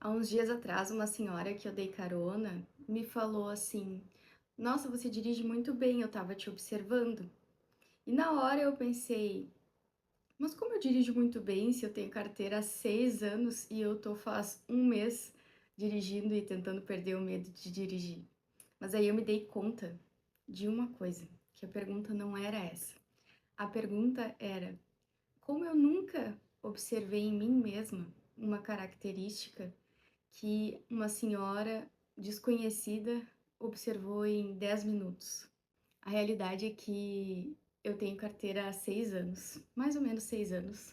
Há uns dias atrás, uma senhora que eu dei carona me falou assim: Nossa, você dirige muito bem, eu tava te observando. E na hora eu pensei: Mas como eu dirijo muito bem se eu tenho carteira há 6 anos e eu tô faz um mês dirigindo e tentando perder o medo de dirigir? Mas aí eu me dei conta de uma coisa: que a pergunta não era essa. A pergunta era: Como eu nunca observei em mim mesma uma característica que uma senhora desconhecida observou em 10 minutos. A realidade é que eu tenho carteira há 6 anos, mais ou menos 6 anos,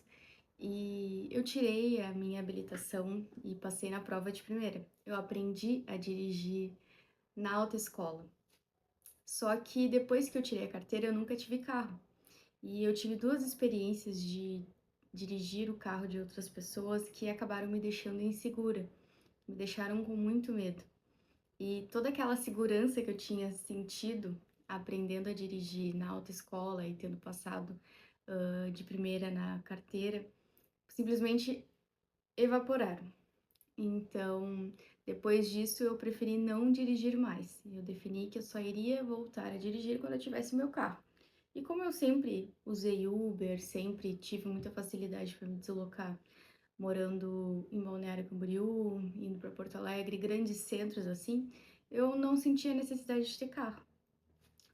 e eu tirei a minha habilitação e passei na prova de primeira. Eu aprendi a dirigir na autoescola. Só que depois que eu tirei a carteira, eu nunca tive carro. E eu tive duas experiências de dirigir o carro de outras pessoas que acabaram me deixando insegura, me deixaram com muito medo. E toda aquela segurança que eu tinha sentido aprendendo a dirigir na autoescola e tendo passado, de primeira na carteira, simplesmente evaporaram. Então, depois disso, eu preferi não dirigir mais. Eu defini que eu só iria voltar a dirigir quando eu tivesse meu carro. E como eu sempre usei Uber, sempre tive muita facilidade para me deslocar, morando em Balneário Camboriú, indo para Porto Alegre, grandes centros assim, eu não sentia necessidade de ter carro.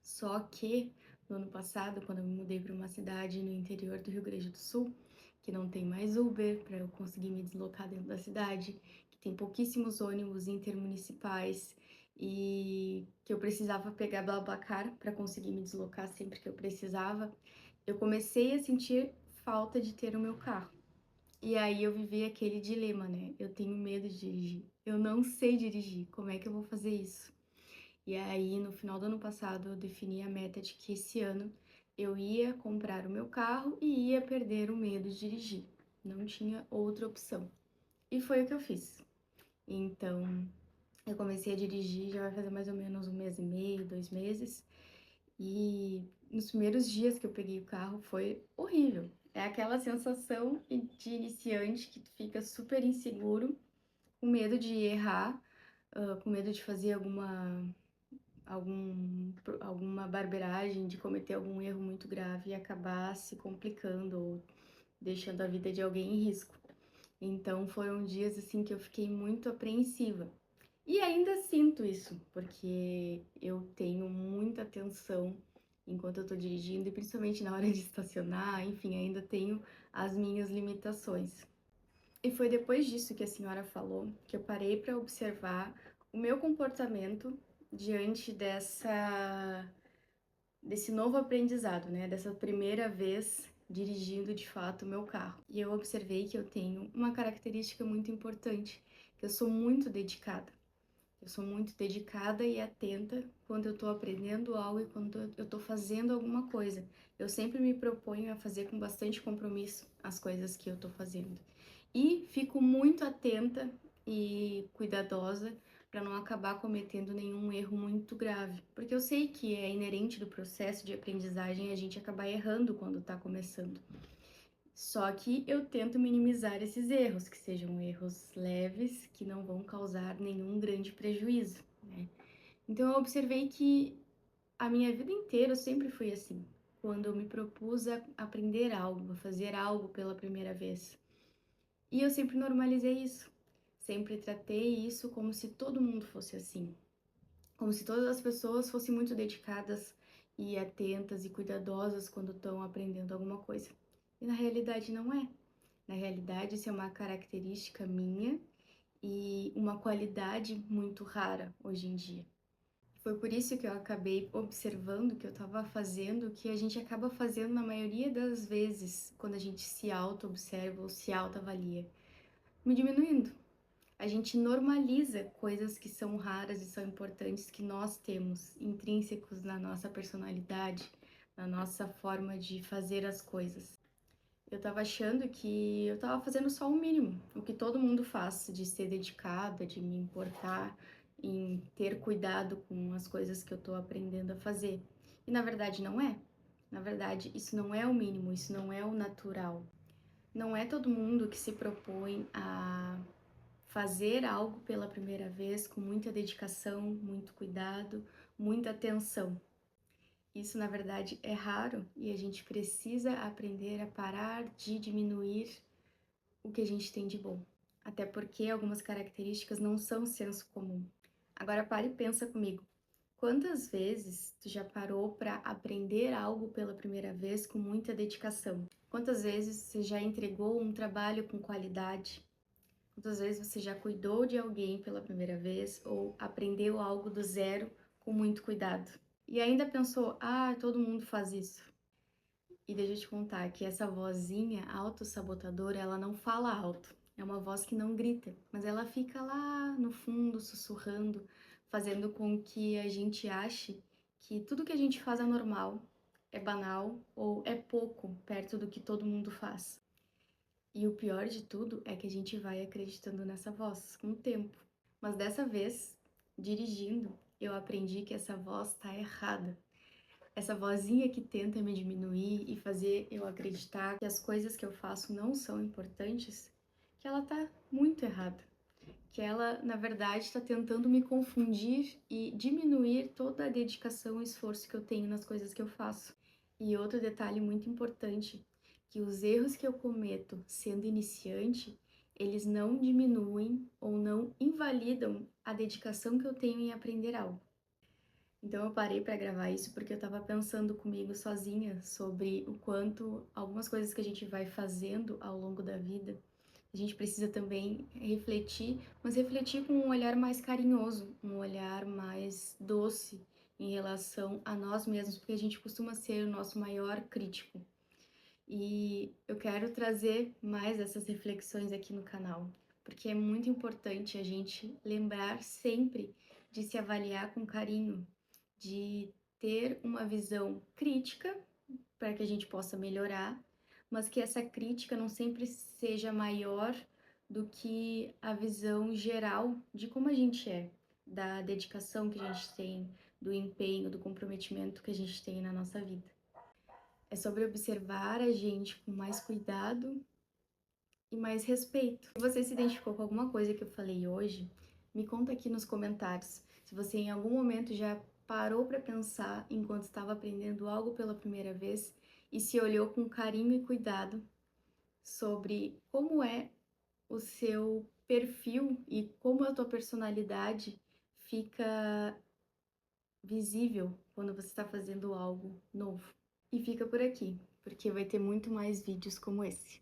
Só que no ano passado, quando eu me mudei para uma cidade no interior do Rio Grande do Sul, que não tem mais Uber para eu conseguir me deslocar dentro da cidade, que tem pouquíssimos ônibus intermunicipais e que eu precisava pegar BlaBlaCar para conseguir me deslocar sempre que eu precisava, eu comecei a sentir falta de ter o meu carro. E aí eu vivi aquele dilema, né? Eu tenho medo de dirigir. Eu não sei dirigir. Como é que eu vou fazer isso? E aí, no final do ano passado, eu defini a meta de que esse ano eu ia comprar o meu carro e ia perder o medo de dirigir. Não tinha outra opção. E foi o que eu fiz. Então, eu comecei a dirigir, já vai fazer mais ou menos um mês e meio, 2 meses. E nos primeiros dias que eu peguei o carro foi horrível. É aquela sensação de iniciante que tu fica super inseguro, com medo de errar, com medo de fazer alguma barbeiragem, de cometer algum erro muito grave e acabar se complicando ou deixando a vida de alguém em risco. Então foram dias assim que eu fiquei muito apreensiva. E ainda sinto isso, porque eu tenho muita atenção enquanto eu tô dirigindo e principalmente na hora de estacionar, enfim, ainda tenho as minhas limitações. E foi depois disso que a senhora falou que eu parei para observar o meu comportamento diante desse novo aprendizado, né? Dessa primeira vez dirigindo de fato o meu carro. E eu observei que eu tenho uma característica muito importante, que eu sou muito dedicada. Eu sou muito dedicada e atenta quando eu tô aprendendo algo e quando eu tô fazendo alguma coisa. Eu sempre me proponho a fazer com bastante compromisso as coisas que eu tô fazendo. E fico muito atenta e cuidadosa para não acabar cometendo nenhum erro muito grave, porque eu sei que é inerente do processo de aprendizagem a gente acabar errando quando tá começando. Só que eu tento minimizar esses erros, que sejam erros leves, que não vão causar nenhum grande prejuízo, né? Então eu observei que a minha vida inteira eu sempre fui assim. Quando eu me propus a aprender algo, a fazer algo pela primeira vez. E eu sempre normalizei isso. Sempre tratei isso como se todo mundo fosse assim. Como se todas as pessoas fossem muito dedicadas e atentas e cuidadosas quando estão aprendendo alguma coisa. E na realidade não é. Na realidade, isso é uma característica minha e uma qualidade muito rara hoje em dia. Foi por isso que eu acabei observando que eu estava fazendo o que a gente acaba fazendo na maioria das vezes quando a gente se auto-observa ou se autoavalia, me diminuindo. A gente normaliza coisas que são raras e são importantes que nós temos, intrínsecos na nossa personalidade, na nossa forma de fazer as coisas. Eu tava achando que eu tava fazendo só o mínimo, o que todo mundo faz, de ser dedicada, de me importar, em ter cuidado com as coisas que eu tô aprendendo a fazer. E na verdade não é. Na verdade, isso não é o mínimo, isso não é o natural. Não é todo mundo que se propõe a fazer algo pela primeira vez com muita dedicação, muito cuidado, muita atenção. Isso, na verdade, é raro e a gente precisa aprender a parar de diminuir o que a gente tem de bom. Até porque algumas características não são senso comum. Agora pare e pensa comigo. Quantas vezes tu já parou para aprender algo pela primeira vez com muita dedicação? Quantas vezes você já entregou um trabalho com qualidade? Quantas vezes você já cuidou de alguém pela primeira vez ou aprendeu algo do zero com muito cuidado? E ainda pensou, todo mundo faz isso. E deixa eu te contar que essa vozinha autossabotadora, ela não fala alto. É uma voz que não grita, mas ela fica lá no fundo, sussurrando, fazendo com que a gente ache que tudo que a gente faz é normal, é banal ou é pouco perto do que todo mundo faz. E o pior de tudo é que a gente vai acreditando nessa voz com o tempo. Mas dessa vez, dirigindo, eu aprendi que essa voz tá errada. Essa vozinha que tenta me diminuir e fazer eu acreditar que as coisas que eu faço não são importantes, que ela tá muito errada. Que ela, na verdade, está tentando me confundir e diminuir toda a dedicação e esforço que eu tenho nas coisas que eu faço. E outro detalhe muito importante, que os erros que eu cometo sendo iniciante, eles não diminuem ou não invalidam a dedicação que eu tenho em aprender algo. Então eu parei para gravar isso porque eu estava pensando comigo sozinha sobre o quanto algumas coisas que a gente vai fazendo ao longo da vida, a gente precisa também refletir, mas refletir com um olhar mais carinhoso, um olhar mais doce em relação a nós mesmos, porque a gente costuma ser o nosso maior crítico. E eu quero trazer mais essas reflexões aqui no canal, porque é muito importante a gente lembrar sempre de se avaliar com carinho, de ter uma visão crítica para que a gente possa melhorar, mas que essa crítica não sempre seja maior do que a visão geral de como a gente é, da dedicação que a gente tem, do empenho, do comprometimento que a gente tem na nossa vida. É sobre observar a gente com mais cuidado e mais respeito. Se você se identificou com alguma coisa que eu falei hoje, me conta aqui nos comentários. Se você em algum momento já parou para pensar enquanto estava aprendendo algo pela primeira vez e se olhou com carinho e cuidado sobre como é o seu perfil e como a tua personalidade fica visível quando você está fazendo algo novo. E fica por aqui, porque vai ter muito mais vídeos como esse.